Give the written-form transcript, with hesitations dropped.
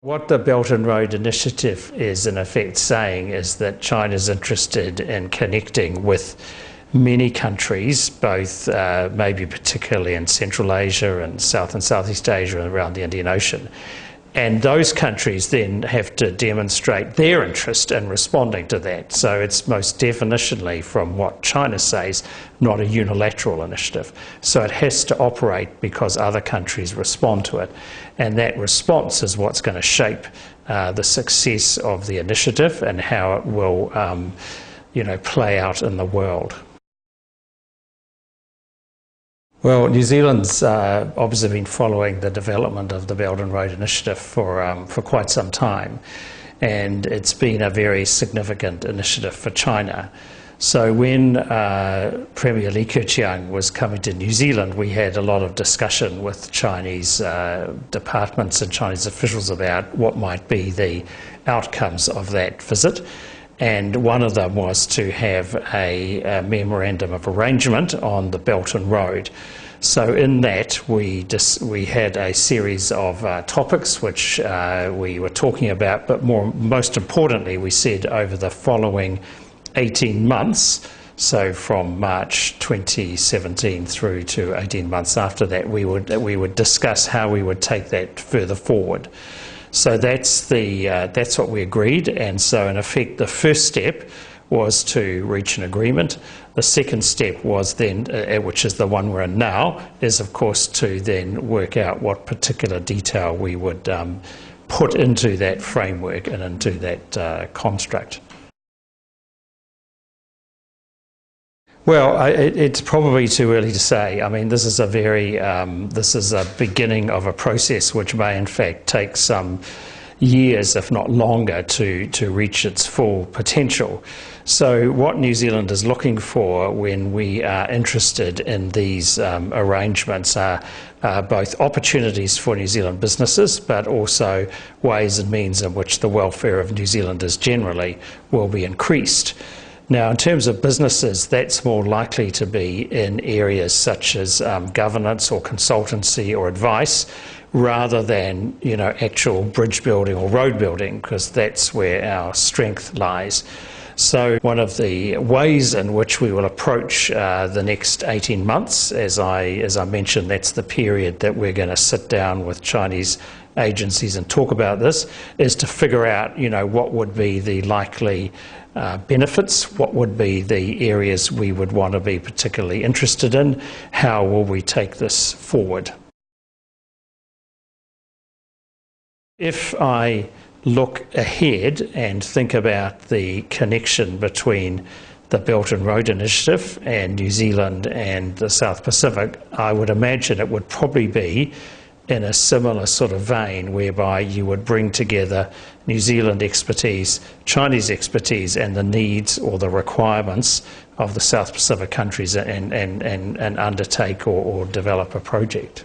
What the Belt and Road Initiative is in effect saying is that China is interested in connecting with many countries, both maybe particularly in Central Asia and South and Southeast Asia and around the Indian Ocean. And those countries then have to demonstrate their interest in responding to that. So it's most definitionally, from what China says, not a unilateral initiative. So it has to operate because other countries respond to it. And that response is what's going to shape the success of the initiative and how it will play out in the world. Well, New Zealand's obviously been following the development of the Belt and Road Initiative for quite some time, and it's been a very significant initiative for China. So when Premier Li Keqiang was coming to New Zealand, we had a lot of discussion with Chinese departments and Chinese officials about what might be the outcomes of that visit. And one of them was to have a memorandum of arrangement on the Belt and Road. So in that we had a series of topics which we were talking about, but most importantly we said over the following 18 months, so from March 2017 through to 18 months after that, we would discuss how we would take that further forward. So that's what we agreed, and so in effect the first step was to reach an agreement. The second step was then, which is the one we're in now, is of course to then work out what particular detail we would put into that framework and into that construct. Well, it's probably too early to say. I mean, this is a beginning of a process which may in fact take some years, if not longer, to reach its full potential. So what New Zealand is looking for when we are interested in these arrangements are both opportunities for New Zealand businesses, but also ways and means in which the welfare of New Zealanders generally will be increased. Now, in terms of businesses, that's more likely to be in areas such as governance or consultancy or advice, rather than actual bridge building or road building, because that's where our strength lies. So one of the ways in which we will approach the next 18 months, as I mentioned, that's the period that we're going to sit down with Chinese agencies and talk about this, is to figure out what would be the likely benefits, what would be the areas we would want to be particularly interested in, how will we take this forward. If I look ahead and think about the connection between the Belt and Road Initiative and New Zealand and the South Pacific, I would imagine it would probably be in a similar sort of vein, whereby you would bring together New Zealand expertise, Chinese expertise, and the needs or the requirements of the South Pacific countries and undertake or develop a project.